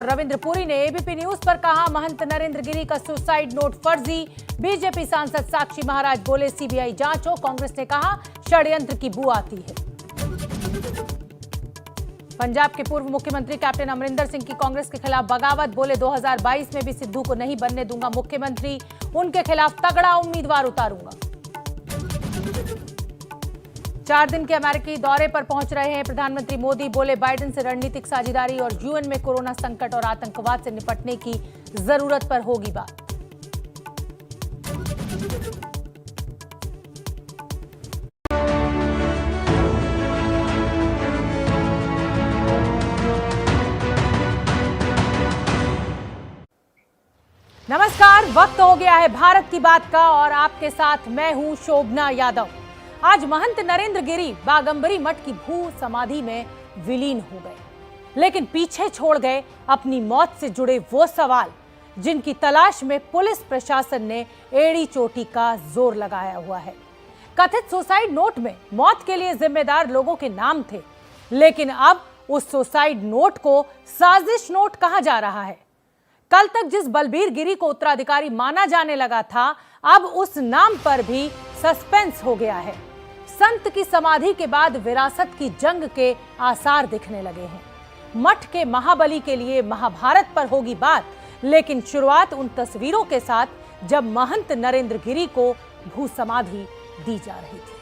रविंद्र पुरी ने ABP news पर कहा, महंत नरेंद्र गिरी का सुसाइड नोट फर्जी। बीजेपी सांसद साक्षी महाराज बोले, सीबीआई जांच हो। कांग्रेस ने कहा, षड्यंत्र की बू आती है। पंजाब के पूर्व मुख्यमंत्री कैप्टन अमरिंदर सिंह की कांग्रेस के खिलाफ बगावत। बोले, 2022 में भी सिद्धू को नहीं बनने दूंगा मुख्यमंत्री, उनके खिलाफ तगड़ा उम्मीदवार उतारूंगा। 4 दिन के अमेरिकी दौरे पर पहुंच रहे हैं प्रधानमंत्री मोदी। बोले, बाइडेन से रणनीतिक साझेदारी और यूएन में कोरोना संकट और आतंकवाद से निपटने की जरूरत पर होगी बात। नमस्कार, वक्त हो गया है भारत की बात का और आपके साथ मैं हूं शोभना यादव। आज महंत नरेंद्र गिरी बागंबरी मठ की भू समाधि में विलीन हो गए, लेकिन पीछे छोड़ गए अपनी मौत से जुड़े वो सवाल जिनकी तलाश में पुलिस प्रशासन ने एड़ी चोटी का जोर लगाया हुआ है। कथित सुसाइड नोट में मौत के लिए जिम्मेदार लोगों के नाम थे, लेकिन अब उस सुसाइड नोट को साजिश नोट कहा जा रहा है। कल तक जिस बलबीर गिरी को उत्तराधिकारी माना जाने लगा था, अब उस नाम पर भी सस्पेंस हो गया है। संत की समाधि के बाद विरासत की जंग के आसार दिखने लगे हैं। मठ के महाबली के लिए महाभारत पर होगी बात, लेकिन शुरुआत उन तस्वीरों के साथ जब महंत नरेंद्र गिरी को भू समाधि दी जा रही थी।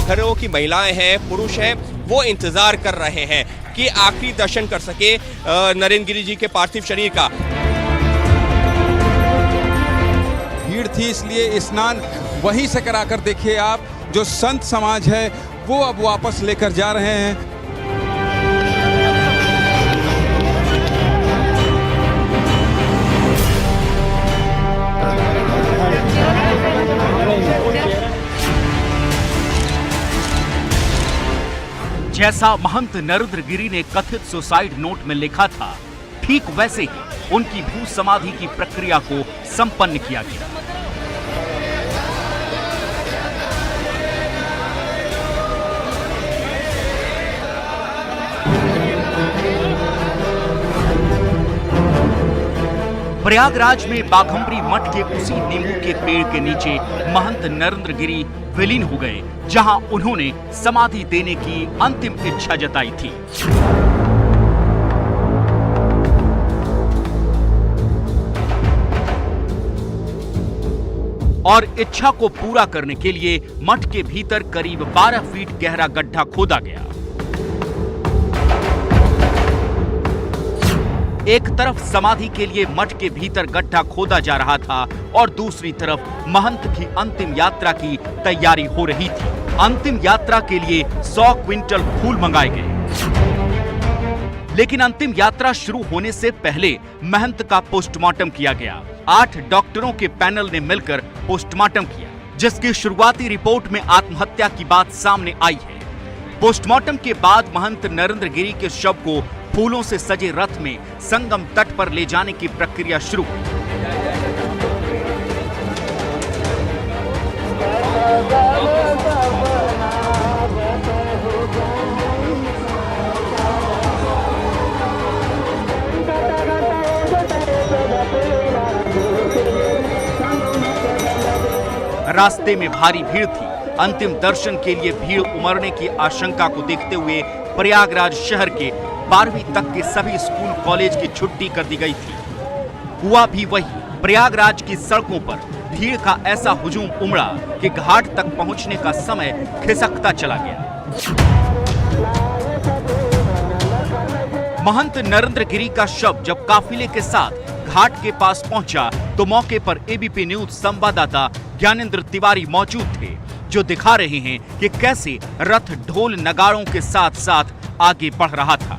घरों की महिलाएं हैं, पुरुष हैं, वो इंतजार कर रहे हैं कि आखिरी दर्शन कर सके नरेंद्र गिरी जी के पार्थिव शरीर का। भीड़ थी, इसलिए स्नान वहीं से कराकर देखिए आप, जो संत समाज है वो अब वापस लेकर जा रहे हैं। जैसा महंत नरेंद्र गिरी ने कथित सुसाइड नोट में लिखा था, ठीक वैसे ही उनकी भू समाधि की प्रक्रिया को संपन्न किया गया। प्रयागराज में बाघंबरी मठ के उसी नींबू के पेड़ के नीचे महंत नरेंद्र गिरी विलीन हो गए, जहां उन्होंने समाधि देने की अंतिम इच्छा जताई थी। और इच्छा को पूरा करने के लिए मठ के भीतर करीब 12 फीट गहरा गड्ढा खोदा गया। एक तरफ समाधि के लिए मठ के भीतर गड्ढा खोदा जा रहा था और दूसरी तरफ महंत की अंतिम यात्रा की तैयारी हो रही थी। अंतिम यात्रा के लिए 100 क्विंटल फूल मंगाए गए, लेकिन अंतिम यात्रा शुरू होने से पहले महंत का पोस्टमार्टम किया गया। 8 डॉक्टरों के पैनल ने मिलकर पोस्टमार्टम किया, जिसकी शुरुआती रिपोर्ट में आत्महत्या की बात सामने आई है। पोस्टमार्टम के बाद महंत नरेंद्र गिरी के शव को फूलों से सजे रथ में संगम तट पर ले जाने की प्रक्रिया शुरू हुई। रास्ते में भारी भीड़ थी। अंतिम दर्शन के लिए भीड़ उमड़ने की आशंका को देखते हुए प्रयागराज शहर के 12वीं तक के सभी स्कूल कॉलेज की छुट्टी कर दी गई थी। हुआ भी वही, प्रयागराज की सड़कों पर भीड़ का ऐसा हुजूम उमड़ा कि घाट तक पहुंचने का समय खिसकता चला गया। महंत नरेंद्र गिरी का शव जब काफिले के साथ घाट के पास पहुंचा तो मौके पर एबीपी न्यूज संवाददाता ज्ञानेंद्र तिवारी मौजूद थे, जो दिखा रहे हैं कि कैसे रथ ढोल नगाड़ों के साथ साथ आगे बढ़ रहा था।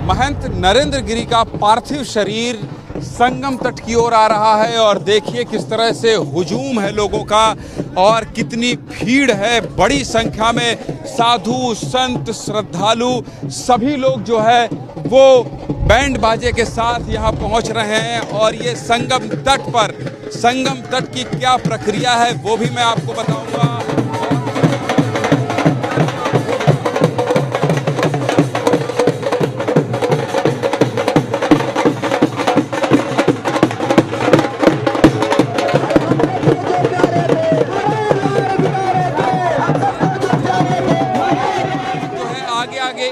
महंत नरेंद्र गिरी का पार्थिव शरीर संगम तट की ओर आ रहा है और देखिए किस तरह से हुजूम है लोगों का और कितनी भीड़ है। बड़ी संख्या में साधु संत श्रद्धालु सभी लोग जो है वो बैंड बाजे के साथ यहाँ पहुँच रहे हैं और ये संगम तट की क्या प्रक्रिया है वो भी मैं आपको बताऊंगा।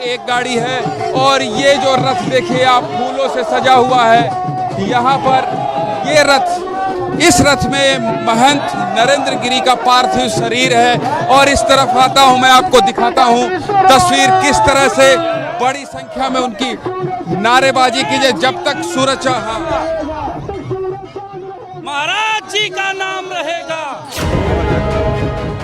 एक गाड़ी है और ये जो रथ देखिए आप फूलों से सजा हुआ है यहाँ पर। ये रथ, इस रथ में महंत नरेंद्र गिरी का पार्थिव शरीर है और इस तरफ आता हूं मैं आपको दिखाता हूं तस्वीर किस तरह से बड़ी संख्या में उनकी नारेबाजी कीजिए जब तक सूरज चढ़ा महाराज जी का नाम रहेगा।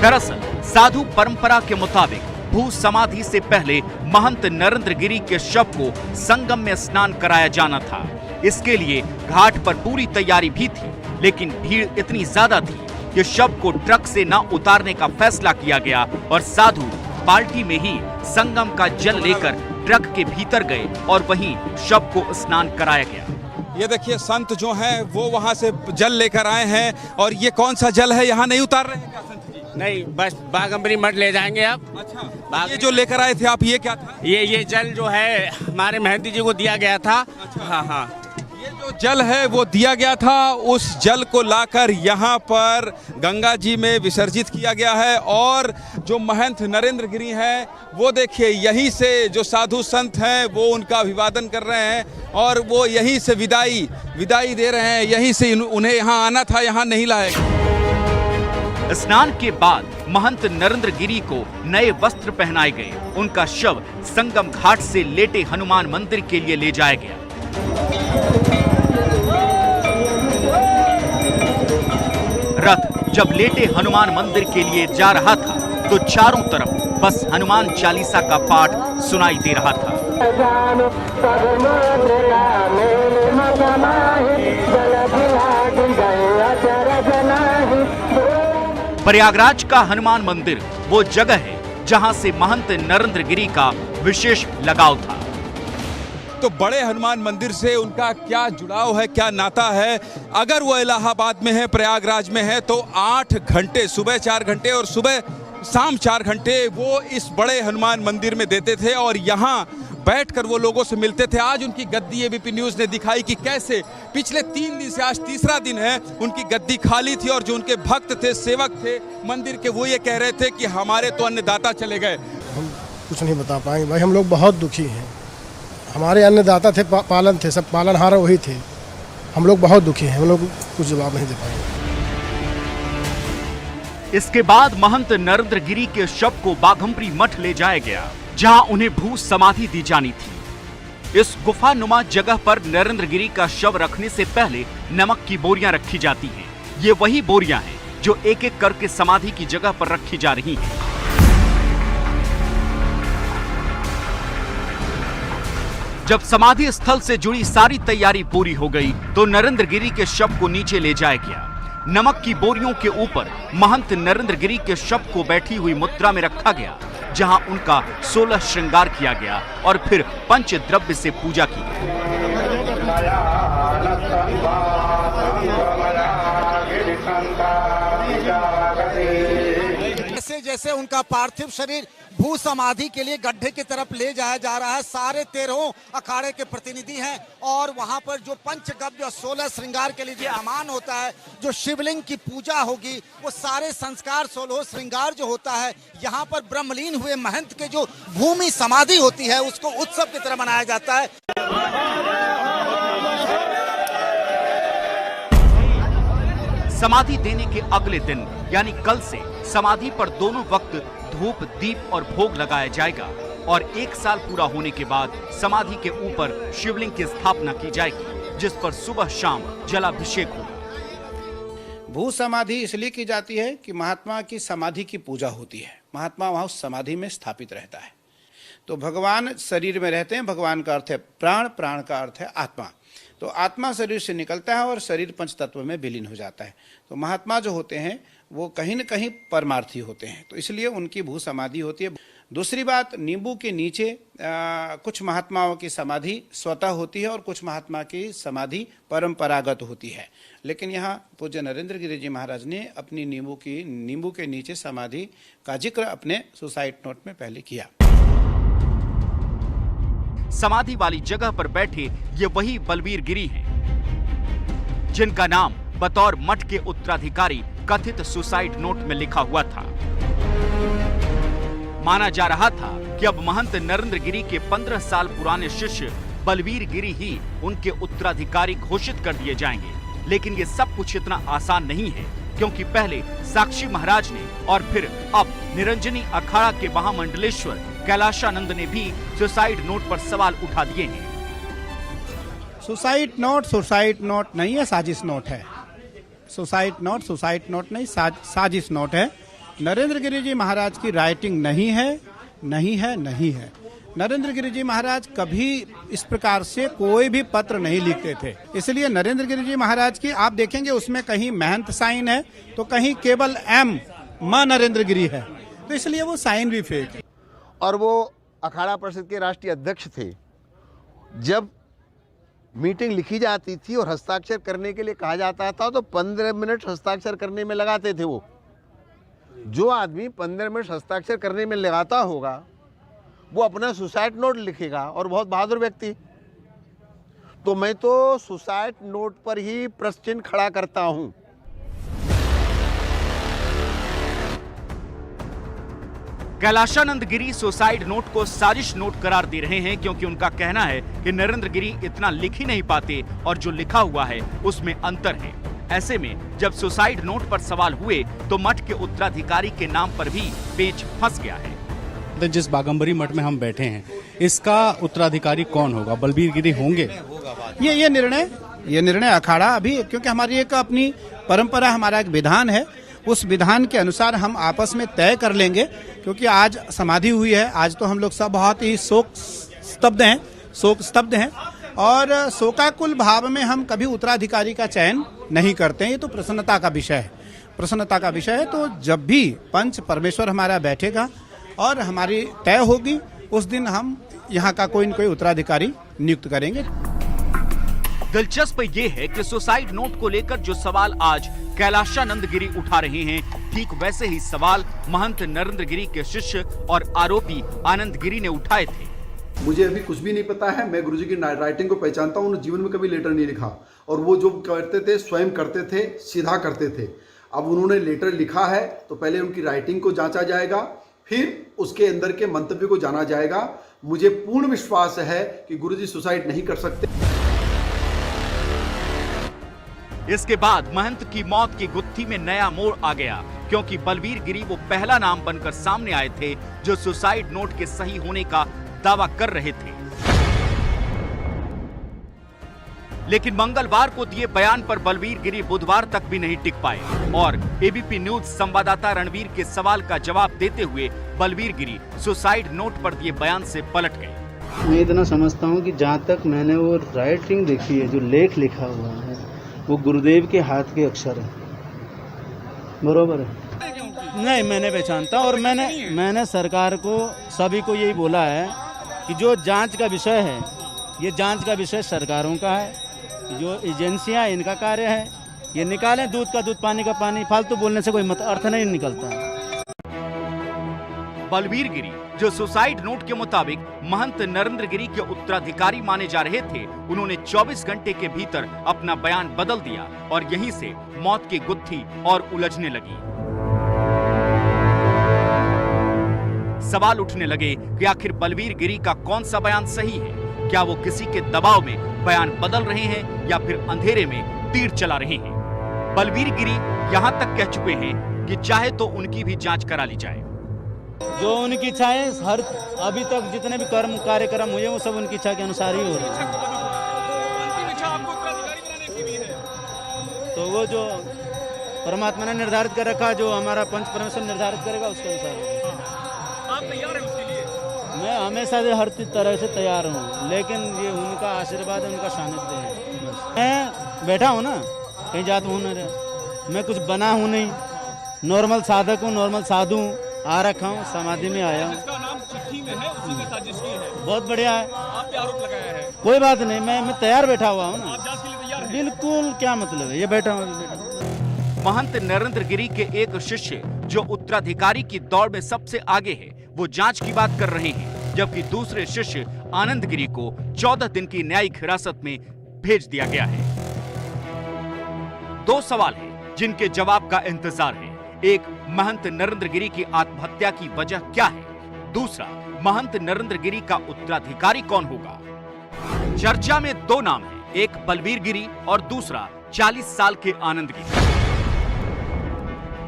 दरअसल साधु परंपरा के मुताबिक भू समाधि से पहले महंत नरेंद्र गिरी के शव को संगम में स्नान कराया जाना था। इसके लिए घाट पर पूरी तैयारी भी थी, लेकिन भीड़ इतनी ज्यादा थी कि शव को ट्रक से न उतारने का फैसला किया गया और साधु पार्टी में ही संगम का जल लेकर ट्रक के भीतर गए और वहीं शव को स्नान कराया गया। ये देखिए संत जो हैं वो वहां से जल लेकर आए हैं और ये कौन सा जल है, यहाँ नहीं उतार रहे हैं क्या संत जी? नहीं, बस बागम्बरी मठ ले जाएंगे आप। अच्छा, ये जो लेकर आए थे आप, ये क्या था? ये जल जो है हमारे महंती जी को दिया गया था। अच्छा। हाँ, ये जो जल है वो दिया गया था, उस जल को लाकर यहाँ पर गंगा जी में विसर्जित किया गया है और जो महंत नरेंद्र गिरी हैं वो देखिए यहीं से जो साधु संत हैं वो उनका अभिवादन कर रहे हैं और वो यहीं से विदाई दे रहे हैं। यहीं से उन्हें यहाँ आना था, यहाँ नहीं लाएगा। स्नान के बाद महंत नरेंद्र गिरी को नए वस्त्र पहनाए गए। उनका शव संगम घाट से लेटे हनुमान मंदिर के लिए ले जाया गया। रथ जब लेटे हनुमान मंदिर के लिए जा रहा था तो चारों तरफ बस हनुमान चालीसा का पाठ सुनाई दे रहा था। प्रयागराज का हनुमान मंदिर वो जगह है जहां से महंत नरेंद्र गिरी का विशेष लगाव था। तो बड़े हनुमान मंदिर से उनका क्या जुड़ाव है, क्या नाता है? अगर वो इलाहाबाद में है, प्रयागराज में है, तो 8 घंटे, सुबह 4 घंटे और सुबह शाम 4 घंटे वो इस बड़े हनुमान मंदिर में देते थे और यहाँ बैठकर वो लोगों से मिलते थे। आज उनकी गद्दी एबीपी न्यूज़ ने दिखाई कि कैसे पिछले 3 दिन से आज तीसरा दिन है उनकी गद्दी खाली थी और जो उनके भक्त थे, सेवक थे मंदिर के, वो ये कह रहे थे कि हमारे तो अन्नदाता चले गए। हम कुछ नहीं बता पाएंगे भाई, हम लोग बहुत दुखी हैं। हमारे अन्नदाता थे, पालन थे, सब पालनहार वही थे। हम लोग बहुत दुखी हैं, हम लोग कुछ जवाब नहीं दे पाएंगे। इसके बाद महंत नरेंद्र गिरी के शव को बाघम्बरी मठ ले जाया गया जहां उन्हें भू समाधि दी जानी थी। इस गुफानुमा जगह पर नरेंद्र गिरी का शव रखने से पहले नमक की बोरियां रखी जाती हैं। ये वही बोरियां हैं जो एक एक करके समाधि की जगह पर रखी जा रही हैं। जब समाधि स्थल से जुड़ी सारी तैयारी पूरी हो गई तो नरेंद्र गिरी के शव को नीचे ले जाया गया। नमक की बोरियों के ऊपर महंत नरेंद्र गिरी के शव को बैठी हुई मुद्रा में रखा गया जहां उनका 16 श्रृंगार किया गया और फिर पंच द्रव्य से पूजा की गई। जैसे जैसे उनका पार्थिव शरीर भू समाधि के लिए गड्ढे की तरफ ले जाया जा रहा है, सारे 13 अखाड़े के प्रतिनिधि हैं और वहां पर जो पंचगव्य और 16 श्रृंगार के लिए जो अमान होता है, जो शिवलिंग की पूजा होगी, वो सारे संस्कार 16 श्रृंगार जो होता है, यहाँ पर ब्रह्मलीन हुए महंत के जो भूमि समाधि होती है उसको उत्सव की तरह मनाया जाता है। समाधि देने के अगले दिन यानी कल से समाधि पर दोनों वक्त धूप, दीप और भोग लगाया जाएगा और 1 साल पूरा होने के बाद समाधि के ऊपर शिवलिंग की स्थापना की जाएगी जिस पर सुबह शाम जलाभिषेक होगा। भू समाधि इसलिए की जाती है कि महात्मा की समाधि की पूजा होती है। महात्मा वहां उस समाधि में स्थापित रहता है। तो भगवान शरीर में रहते हैं। भगवान का अर्थ है प्राण, प्राण का अर्थ है आत्मा। तो आत्मा शरीर से निकलता है और शरीर पंच तत्व में विलीन हो जाता है। तो महात्मा जो होते हैं वो कहीं न कहीं परमार्थी होते हैं, तो इसलिए उनकी भू समाधि होती है। दूसरी बात, नींबू के नीचे कुछ महात्माओं की समाधि स्वतः होती है और कुछ महात्मा की समाधि परंपरागत होती है, लेकिन यहाँ पूज्य नरेंद्र गिरी जी महाराज ने अपनी नींबू के नीचे समाधि का जिक्र अपने सुसाइड नोट में पहले किया। समाधि वाली जगह पर बैठे ये वही बलबीर गिरी हैं, जिनका नाम बतौर मठ के उत्तराधिकारी कथित सुसाइड नोट में लिखा हुआ था। माना जा रहा था कि अब महंत नरेंद्र गिरी के 15 साल पुराने शिष्य बलबीर गिरी ही उनके उत्तराधिकारी घोषित कर दिए जाएंगे, लेकिन ये सब कुछ इतना आसान नहीं है, क्योंकि पहले साक्षी महाराज ने और फिर अब निरंजनी अखाड़ा के महामंडलेश्वर कैलाशानंद ने भी सुसाइड नोट पर सवाल उठा दिए हैं। सुसाइड नोट नहीं है, साजिश नोट है। सुसाइड नोट नहीं, साजिश नोट है। नरेंद्र गिरी जी महाराज की राइटिंग नहीं है। नरेंद्र गिरी जी महाराज कभी इस प्रकार से कोई भी पत्र नहीं लिखते थे, इसलिए नरेंद्र गिरी जी महाराज की आप देखेंगे उसमें कहीं महंत साइन है तो कहीं केवल म नरेंद्र गिरी है, तो इसलिए वो साइन भी फेक है। और वो अखाड़ा परिषद के राष्ट्रीय अध्यक्ष थे। जब मीटिंग लिखी जाती थी और हस्ताक्षर करने के लिए कहा जाता था तो 15 मिनट हस्ताक्षर करने में लगाते थे। वो जो आदमी 15 मिनट हस्ताक्षर करने में लगाता होगा वो अपना सुसाइड नोट लिखेगा, और बहुत बहादुर व्यक्ति। तो मैं तो सुसाइड नोट पर ही प्रश्न चिन्ह खड़ा करता हूं। कैलाशानंद गिरी सुसाइड नोट को साजिश नोट करार दे रहे हैं, क्योंकि उनका कहना है कि नरेंद्र गिरी इतना लिख ही नहीं पाते और जो लिखा हुआ है उसमें अंतर है। ऐसे में जब सुसाइड नोट पर सवाल हुए तो मठ के उत्तराधिकारी के नाम पर भी पेच फंस गया है। जिस बागंबरी मठ में हम बैठे हैं, इसका उत्तराधिकारी कौन होगा? बलबीर गिरी होंगे? ये निर्णय अखाड़ा अभी, क्योंकि हमारी एक अपनी परंपरा, हमारा एक विधान है, उस विधान के अनुसार हम आपस में तय कर लेंगे। क्योंकि आज समाधि हुई है, आज तो हम लोग सब बहुत ही शोक स्तब्ध हैं और शोकाकुल भाव में हम कभी उत्तराधिकारी का चयन नहीं करते हैं। ये तो प्रसन्नता का विषय है। तो जब भी पंच परमेश्वर हमारा बैठेगा और हमारी तय होगी, उस दिन हम यहाँ का कोई न कोई उत्तराधिकारी नियुक्त करेंगे। दिलचस्प ये है कि सुसाइड नोट को लेकर जो सवाल आज कैलाशानंद गिरी उठा रहे हैं, ठीक वैसे ही सवाल महंत नरेंद्र गिरी के शिष्य और आरोपी आनंद गिरी ने उठाए थे। मुझे अभी कुछ भी नहीं पता है, मैं गुरुजी की राइटिंग को पहचानता हूँ। उन्होंने जीवन में कभी लेटर नहीं लिखा, और वो जो करते थे स्वयं करते थे, सीधा करते थे। अब उन्होंने लेटर लिखा है तो पहले उनकी राइटिंग को जांचा जाएगा, फिर उसके अंदर के मंतव्य को जाना जाएगा। मुझे पूर्ण विश्वास है कि गुरुजी सुसाइड नहीं कर सकते। इसके बाद महंत की मौत की गुत्थी में नया मोड़ आ गया, क्योंकि बलबीर गिरी वो पहला नाम बनकर सामने आए थे जो सुसाइड नोट के सही होने का दावा कर रहे थे। लेकिन मंगलवार को दिए बयान पर बलबीर गिरी बुधवार तक भी नहीं टिक पाए और एबीपी न्यूज संवाददाता रणवीर के सवाल का जवाब देते हुए बलबीर गिरी सुसाइड नोट पर दिए बयान से पलट गए। मैं इतना समझता हूं कि जहां तक मैंने वो राइटिंग देखी है, जो लेख लिखा हुआ है, वो गुरुदेव के हाथ के अक्षर है। बरोबर है? नहीं, मैंने पहचानता, और मैंने सरकार को, सभी को यही बोला है कि जो जांच का विषय है, ये जांच का विषय सरकारों का है। जो एजेंसियां, इनका कार्य है, ये निकालें दूध का दूध, पानी का पानी। फालतू बोलने से कोई अर्थ नहीं निकलता। बलबीर गिरी जो सुसाइड नोट के मुताबिक महंत नरेंद्र गिरी के उत्तराधिकारी माने जा रहे थे, उन्होंने 24 घंटे के भीतर अपना बयान बदल दिया और यहीं से मौत की गुत्थी और उलझने लगी। सवाल उठने लगे कि आखिर बलबीर गिरी का कौन सा बयान सही है? क्या वो किसी के दबाव में बयान बदल रहे हैं या फिर अंधेरे में तीर चला रहे हैं? बलबीर गिरी यहाँ तक कह चुके हैं कि चाहे तो उनकी भी जांच करा ली जाए। जो उनकी इच्छा है, हर अभी तक जितने भी कार्यक्रम हुए वो सब उनकी इच्छा के अनुसार ही हो रहे हैं। तो वो जो परमात्मा ने निर्धारित कर रखा, जो हमारा पंच परमेश्वर निर्धारित करेगा, उसके अनुसार। आप तैयार हैं उसके लिए? मैं हमेशा से हर तरह से तैयार हूँ, लेकिन ये उनका आशीर्वाद है, उनका सानिध्य है। बस मैं बैठा हूँ ना, कहीं जात हूँ ना, मैं कुछ बना हूँ नहीं, नॉर्मल साधक हूँ, नॉर्मल साधु हूँ, आ रखा हूँ, समाधि में आया हूँ। नाम चिट्ठी में है, उसी ने साजिश की है। बहुत बढ़िया है। आप पे आरोप लगाया है। कोई बात नहीं, मैं तैयार बैठा हुआ हूँ ना। आप जांच के लिए तैयार हैं? बिल्कुल, क्या मतलब है, ये बैठा हूँ। महंत नरेंद्र गिरी के एक शिष्य जो उत्तराधिकारी की दौड़ में सबसे आगे है, वो जांच की बात कर रहे हैं, जबकि दूसरे शिष्य आनंद गिरी को 14 दिन की न्यायिक हिरासत में भेज दिया गया है। दो सवाल हैं जिनके जवाब का इंतजार है। एक, महंत नरेंद्र गिरी की आत्महत्या की वजह क्या है? दूसरा, महंत नरेंद्र गिरी का उत्तराधिकारी कौन होगा? चर्चा में दो नाम हैं, एक बलबीर गिरी और दूसरा 40 साल के आनंद गिरी।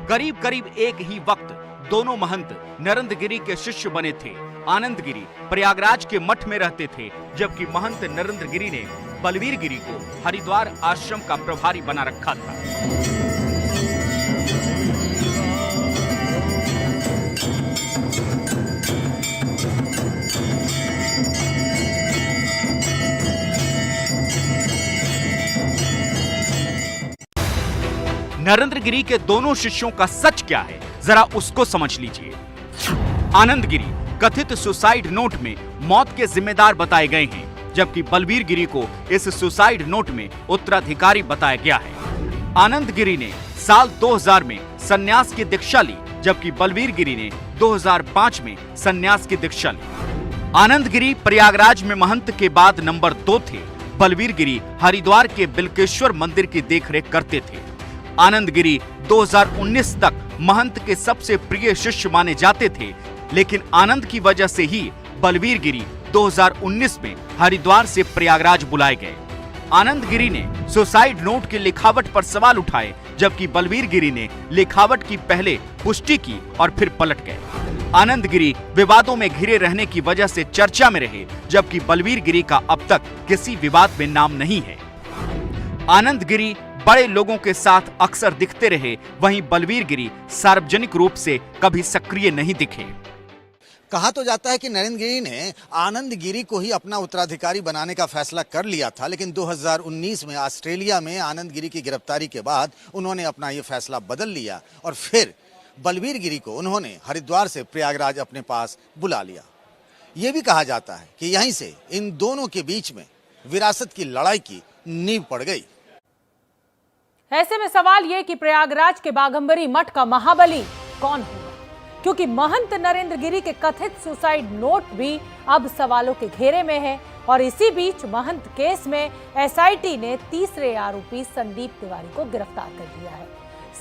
करीब करीब एक ही वक्त दोनों महंत नरेंद्र गिरी के शिष्य बने थे। आनंद गिरी प्रयागराज के मठ में रहते थे, जबकि महंत नरेंद्र गिरी ने बलबीर गिरी को हरिद्वार आश्रम का प्रभारी बना रखा था। नरेंद्र गिरी के दोनों शिष्यों का सच क्या है, जरा उसको समझ लीजिए। आनंद गिरी कथित सुसाइड नोट में मौत के जिम्मेदार बताए गए हैं, जबकि बलबीर गिरी को इस सुसाइड नोट में उत्तराधिकारी बताया गया है। आनंद गिरी ने साल 2000 में संन्यास की दीक्षा ली, जबकि बलबीर गिरी ने 2005 में संन्यास की दीक्षा ली। आनंद गिरी प्रयागराज में महंत के बाद नंबर 2 थे। बलबीर गिरी हरिद्वार के बिल्केश्वर मंदिर की देखरेख करते थे। आनंद गिरी 2019 तक महंत के सबसे प्रिय शिष्य माने जाते थे, लेकिन आनंद की वजह से ही बलबीर गिरी 2019 में हरिद्वार से प्रयागराज बुलाए गए। आनंद गिरी ने सुसाइड नोट की लिखावट पर सवाल उठाए, जबकि बलबीर गिरी ने लिखावट की पहले पुष्टि की और फिर पलट गए। आनंद गिरी विवादों में घिरे रहने की वजह से चर्चा में रहे, जबकि बलबीर गिरी का अब तक किसी विवाद में नाम नहीं है। आनंद गिरी बड़े लोगों के साथ अक्सर दिखते रहे, वहीं बलबीर गिरी सार्वजनिक रूप से कभी सक्रिय नहीं दिखे। कहा तो जाता है कि नरेंद्र गिरी ने आनंद गिरी को ही अपना उत्तराधिकारी बनाने का फैसला कर लिया था, लेकिन 2019 में ऑस्ट्रेलिया में आनंद गिरी की गिरफ्तारी के बाद उन्होंने अपना ये फैसला बदल लिया और फिर बलबीर गिरी को उन्होंने हरिद्वार से प्रयागराज अपने पास बुला लिया। ये भी कहा जाता है कि यहीं से इन दोनों के बीच में विरासत की लड़ाई की नींव पड़ गई। ऐसे में सवाल ये कि प्रयागराज के बागंबरी मठ का महाबली कौन होगा, क्योंकि महंत नरेंद्र गिरी के कथित सुसाइड नोट भी अब सवालों के घेरे में है। और इसी बीच महंत केस में एसआईटी ने तीसरे आरोपी संदीप तिवारी को गिरफ्तार कर लिया है।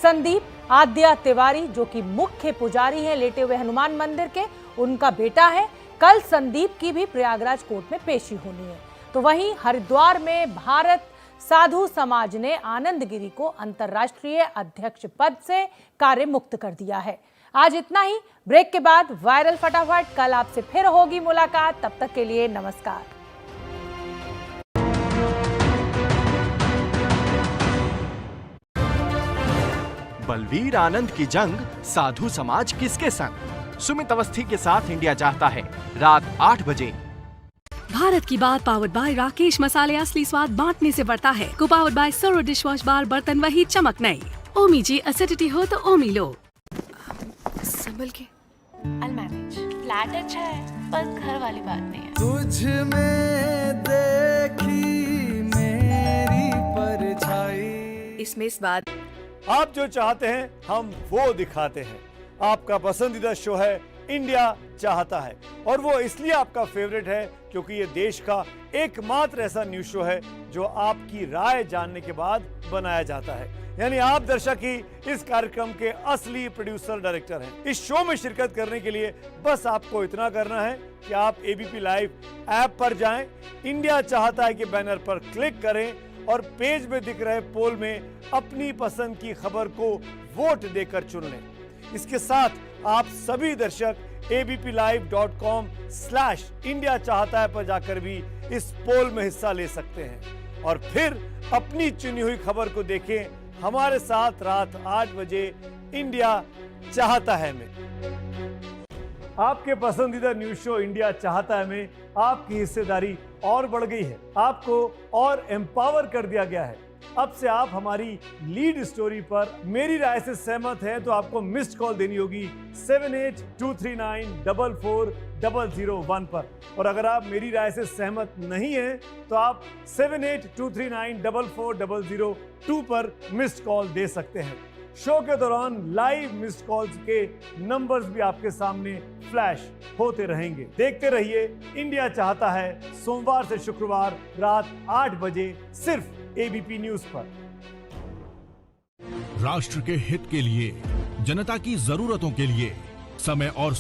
संदीप आद्या तिवारी, जो कि मुख्य पुजारी हैं लेटे हुए हनुमान मंदिर के, उनका बेटा है। कल संदीप की भी प्रयागराज कोर्ट में पेशी होनी है। तो वहीं हरिद्वार में भारत साधु समाज ने आनंद गिरी को अंतर्राष्ट्रीय अध्यक्ष पद से कार्य मुक्त कर दिया है। आज इतना ही। ब्रेक के बाद वायरल फटाफट, कल आपसे फिर होगी मुलाकात। तब तक के लिए नमस्कार। बलवीर आनंद की जंग, साधु समाज किसके संग? सुमित अवस्थी के साथ इंडिया चाहता है, रात 8 बजे। भारत की बात पावर्ड बाय राकेश मसाले, असली स्वाद बांटने से बढ़ता है। को पावर्ड बाय सरो डिश वॉश बार, बर्तन वही चमक नई। ओमी जी, एसिडिटी हो तो ओमी लो। संभल के, I'll manage। फ्लैट अच्छा है पर घर वाली बात नहीं है। तुझ में देखी मेरी परछाई। इसमें इस बात आप जो चाहते हैं हम वो दिखाते हैं। आपका पसंदीदा शो है इंडिया चाहता है, और वो इसलिए आपका फेवरेट है क्योंकि ये देश का एकमात्र ऐसा न्यूज शो है जो आपकी राय जानने के बाद बनाया जाता है। यानी आप दर्शक ही इस कार्यक्रम के असली प्रोड्यूसर डायरेक्टर हैं। इस शो में शिरकत करने के लिए बस आपको इतना करना है कि आप एबीपी लाइव ऐप पर जाएं, इंडिया चाहता है के बैनर पर क्लिक करें और पेज में दिख रहे पोल में अपनी पसंद की खबर को वोट देकर चुन लें। इसके साथ आप सभी दर्शक abplive.com/इंडिया चाहता है पर जाकर भी इस पोल में हिस्सा ले सकते हैं और फिर अपनी चुनी हुई खबर को देखें हमारे साथ रात 8 बजे इंडिया चाहता है में। आपके पसंदीदा न्यूज शो इंडिया चाहता है में आपकी हिस्सेदारी और बढ़ गई है, आपको और एम्पावर कर दिया गया है। अब से आप हमारी लीड स्टोरी पर मेरी राय से सहमत हैं तो आपको मिस्ड कॉल देनी होगी 7823944001 पर, और अगर आप मेरी राय से सहमत नहीं हैं तो आप 7823944002 पर मिस्ड कॉल दे सकते हैं। शो के दौरान लाइव मिस्ड कॉल्स के नंबर्स भी आपके सामने फ्लैश होते रहेंगे। देखते रहिए इंडिया चाहता है, सोमवार से शुक्रवार रात 8 बजे सिर्फ एबीपी न्यूज पर। राष्ट्र के हित के लिए, जनता की जरूरतों के लिए समय और